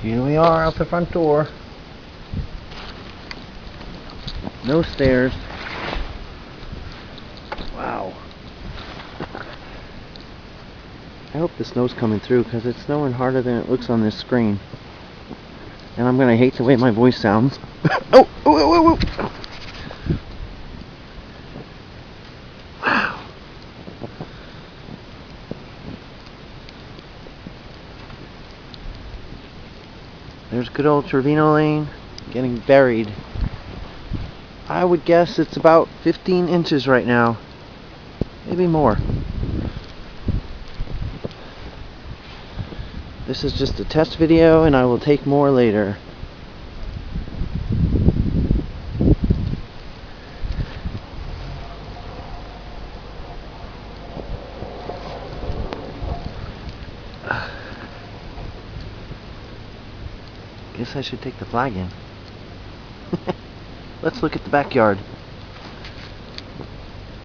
Here we are out the front door. No stairs. Wow. I hope the snow's coming through because it's snowing harder than it looks on this screen. And I'm gonna hate the way my voice sounds. Oh, oh, oh, oh, oh. Wow. There's good old Trevino Lane getting buried. I would guess it's about 15 inches right now. Maybe more. This is just a test video and I will take more later. Guess I should take the flag in. Let's look at the backyard.